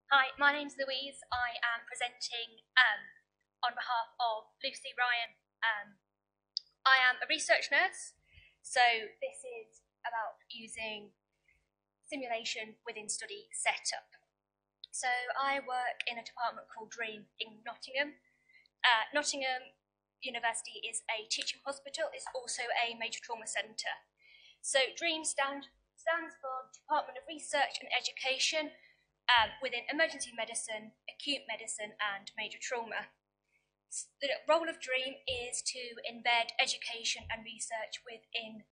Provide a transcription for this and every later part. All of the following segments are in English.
Hi, my name's Louise. I am presenting on behalf of Lucy Ryan. I am a research nurse, so this is about using simulation within study setup. So I work in a department called DREAM in Nottingham. Nottingham University is a teaching hospital. It's also a major trauma centre. So DREAM stands for Department of Research and Education, within emergency medicine, acute medicine, and major trauma. The role of DREAM is to embed education and research within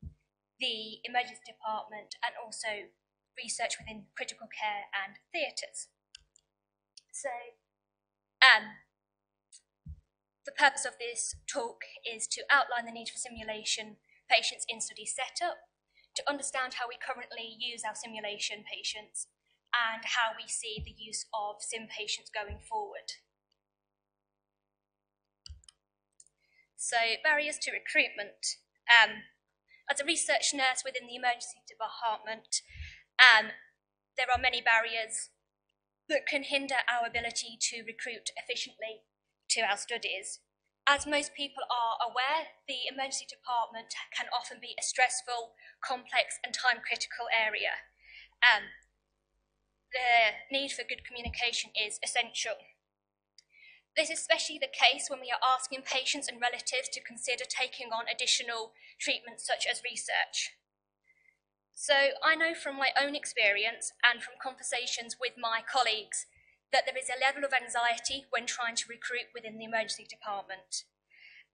the emergency department and also research within critical care and theatres. So, the purpose of this talk is to outline the need for simulation patients in study setup, to understand how we currently use our simulation patients, and how we see the use of sim patients going forward. So, barriers to recruitment. As a research nurse within the emergency department, there are many barriers that can hinder our ability to recruit efficiently to our studies. As most people are aware, the emergency department can often be a stressful, complex, and time-critical area. The need for good communication is essential. This is especially the case when we are asking patients and relatives to consider taking on additional treatments such as research. So I know from my own experience and from conversations with my colleagues that there is a level of anxiety when trying to recruit within the emergency department.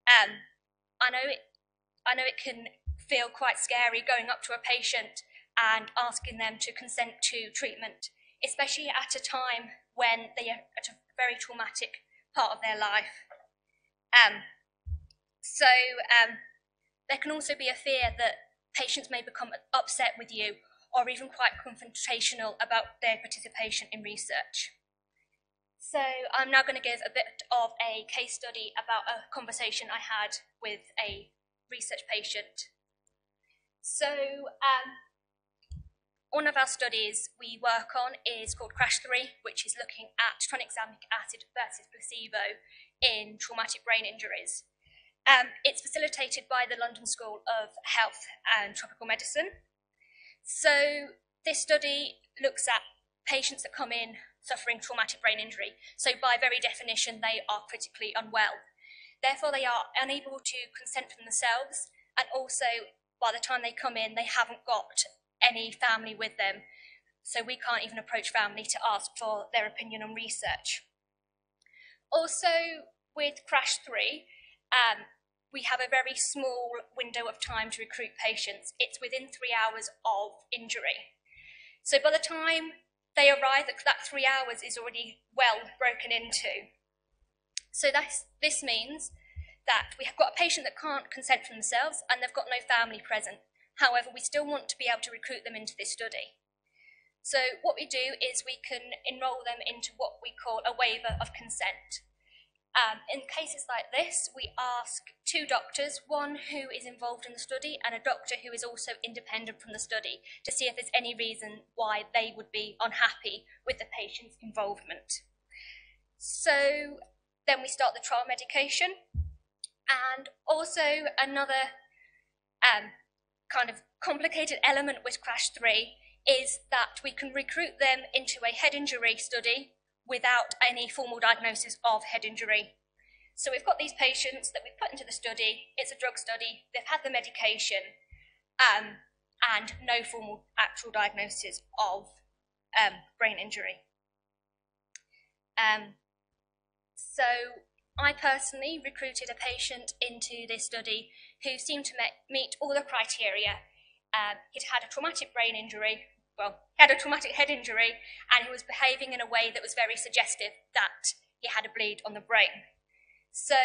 I know it can feel quite scary going up to a patient and asking them to consent to treatment, especially at a time when they are at a very traumatic part of their life. There can also be a fear that patients may become upset with you or even quite confrontational about their participation in research. So I'm now going to give a bit of a case study about a conversation I had with a research patient. So one of our studies we work on is called CRASH3, which is looking at tranexamic acid versus placebo in traumatic brain injuries. It's facilitated by the London School of Health and Tropical Medicine. So this study looks at patients that come in suffering traumatic brain injury. So by very definition, they are critically unwell. Therefore, they are unable to consent for themselves, and also by the time they come in, they haven't got any family with them. So we can't even approach family to ask for their opinion on research. Also, with CRASH3, we have a very small window of time to recruit patients. It's within 3 hours of injury. So by the time they arrive, that 3 hours is already well broken into. So this means that we have got a patient that can't consent for themselves and they've got no family present. However, we still want to be able to recruit them into this study. So what we do is we can enrol them into what we call a waiver of consent. In cases like this, we ask 2 doctors, one who is involved in the study and a doctor who is also independent from the study, to see if there's any reason why they would be unhappy with the patient's involvement. So then we start the trial medication, and also another kind of complicated element with CRASH3 is that we can recruit them into a head injury study without any formal diagnosis of head injury. So we've got these patients that we've put into the study, it's a drug study, they've had the medication, and no formal actual diagnosis of brain injury. So I personally recruited a patient into this study who seemed to meet all the criteria. He'd had a traumatic brain injury, he had a traumatic head injury, and he was behaving in a way that was very suggestive that he had a bleed on the brain. So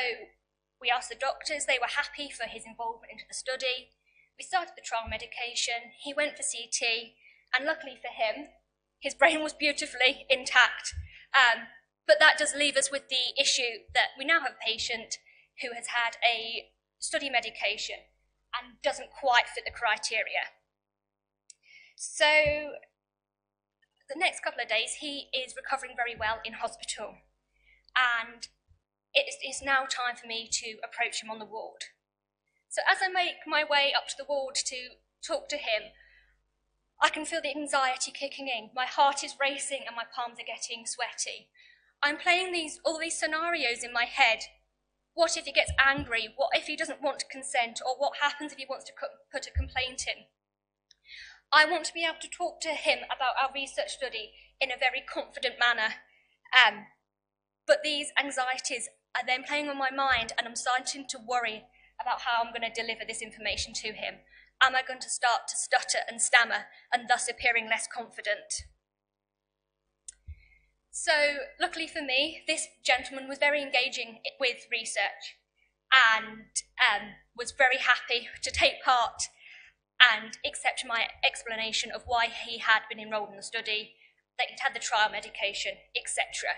we asked the doctors, they were happy for his involvement into the study. We started the trial medication, he went for CT, and luckily for him, his brain was beautifully intact. But that does leave us with the issue that we now have a patient who has had a study medication and doesn't quite fit the criteria. So the next couple of days, he is recovering very well in hospital, and it is now time for me to approach him on the ward. So as I make my way up to the ward to talk to him, I can feel the anxiety kicking in. My heart is racing and my palms are getting sweaty. I'm playing all these scenarios in my head. What if he gets angry? What if he doesn't want to consent? Or what happens if he wants to put a complaint in? I want to be able to talk to him about our research study in a very confident manner. But these anxieties are then playing on my mind, and I'm starting to worry about how I'm going to deliver this information to him. Am I going to start to stutter and stammer, and thus appearing less confident? So, luckily for me, this gentleman was very engaging with research and was very happy to take part and accept my explanation of why he had been enrolled in the study, that he'd had the trial medication, etc.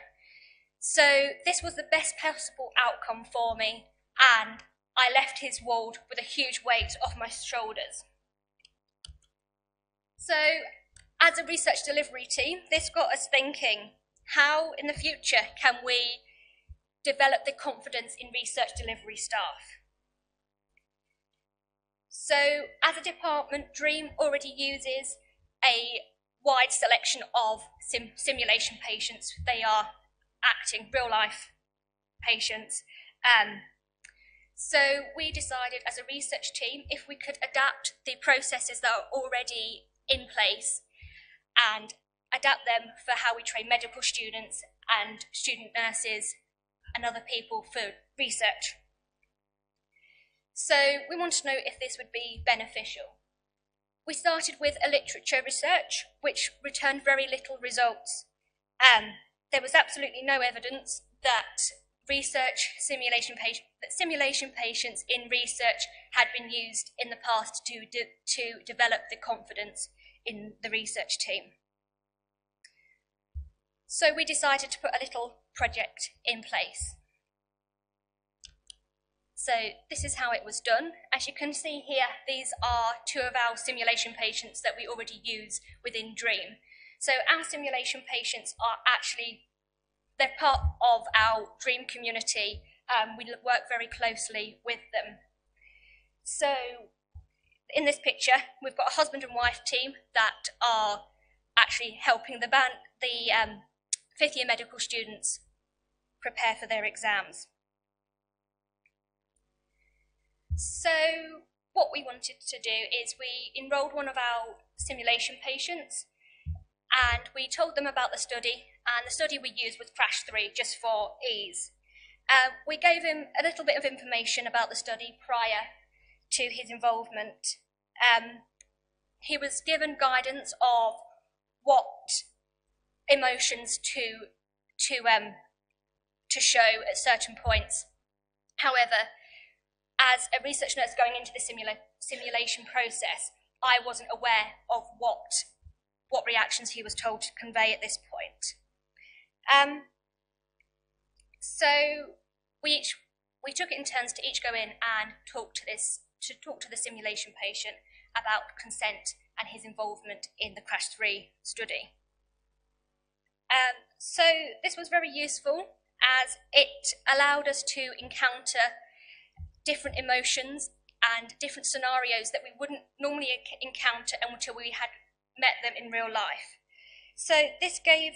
So this was the best possible outcome for me, and I left his ward with a huge weight off my shoulders. So as a research delivery team, this got us thinking, how in the future can we develop the confidence in research delivery staff? So as a department, DREAM already uses a wide selection of simulation patients. They are acting real-life patients. So we decided as a research team if we could adapt the processes that are already in place and adapt them for how we train medical students and student nurses and other people for research. So we wanted to know if this would be beneficial. We started with a literature research, which returned very little results. There was absolutely no evidence that simulation patients in research had been used in the past to develop the confidence in the research team. So we decided to put a little project in place. So this is how it was done. As you can see here, these are two of our simulation patients that we already use within DREAM. So our simulation patients are actually, they're part of our DREAM community. We work very closely with them. So in this picture, we've got a husband and wife team that are actually helping the fifth year medical students prepare for their exams. So what we wanted to do is we enrolled one of our simulation patients and we told them about the study, and the study we used was CRASH 3 just for ease. We gave him a little bit of information about the study prior to his involvement. He was given guidance of what emotions to show at certain points. However, as a research nurse going into the simulation process, I wasn't aware of what reactions he was told to convey at this point. So we took it in turns to each go in and talk to the simulation patient about consent and his involvement in the CRASH 3 study. So this was very useful as it allowed us to encounter different emotions and different scenarios that we wouldn't normally encounter until we had met them in real life. So this gave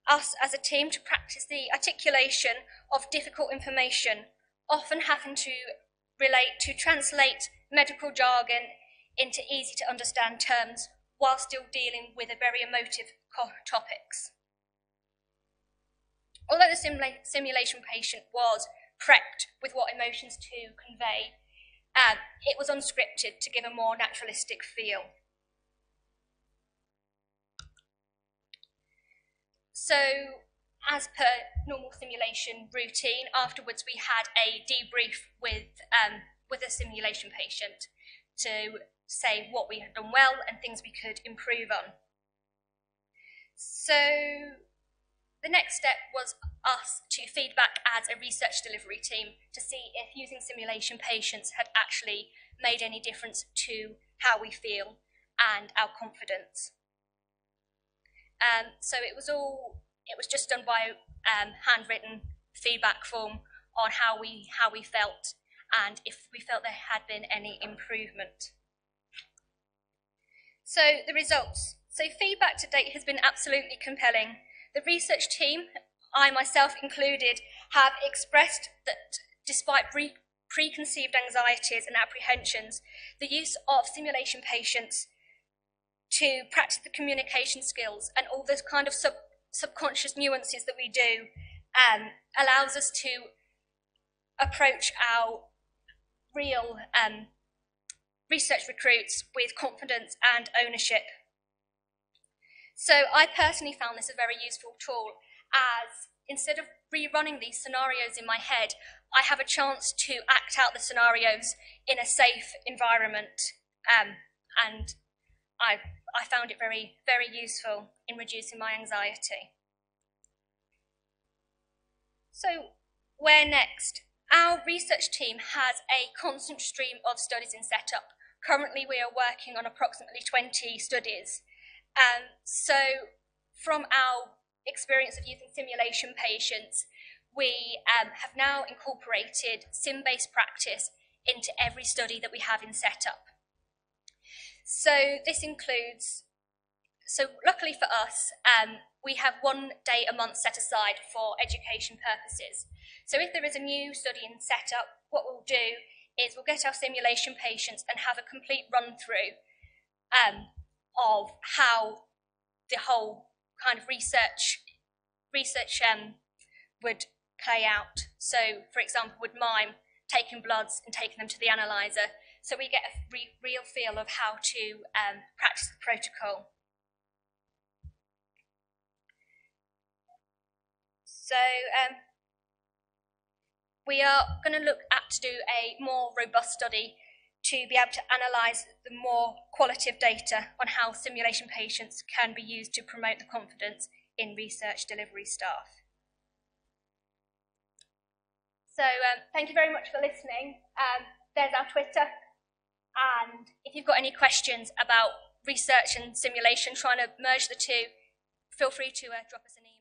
us as a team to practice the articulation of difficult information, often having to translate medical jargon into easy to understand terms while still dealing with a very emotive topics. Although the simulation patient was prepped with what emotions to convey, it was unscripted to give a more naturalistic feel. So, as per normal simulation routine, afterwards we had a debrief with a simulation patient to say what we had done well and things we could improve on. So the next step was us to feedback as a research delivery team to see if using simulation patients had actually made any difference to how we feel and our confidence. So it was just done by handwritten feedback form on how we felt and if we felt there had been any improvement. So the results. So feedback to date has been absolutely compelling. The research team, I myself included, have expressed that despite preconceived anxieties and apprehensions, the use of simulation patients to practice the communication skills and all those kind of subconscious nuances that we do allows us to approach our real research recruits with confidence and ownership. So I personally found this a very useful tool, as instead of rerunning these scenarios in my head, I have a chance to act out the scenarios in a safe environment, and I found it very, very useful in reducing my anxiety. So where next? Our research team has a constant stream of studies in setup. Currently we are working on approximately 20 studies. So from our experience of using simulation patients, we have now incorporated sim-based practice into every study that we have in setup. So this includes, luckily for us, we have 1 day a month set aside for education purposes. So if there is a new study in setup, what we'll do is we'll get our simulation patients and have a complete run through of how the whole kind of research would play out. So, for example, with mime, taking bloods and taking them to the analyzer, so we get a real feel of how to practice the protocol. So we are going to look at to do a more robust study to be able to analyse the more qualitative data on how simulation patients can be used to promote the confidence in research delivery staff. So thank you very much for listening. There's our Twitter, and if you've got any questions about research and simulation, trying to merge the two, feel free to drop us an email.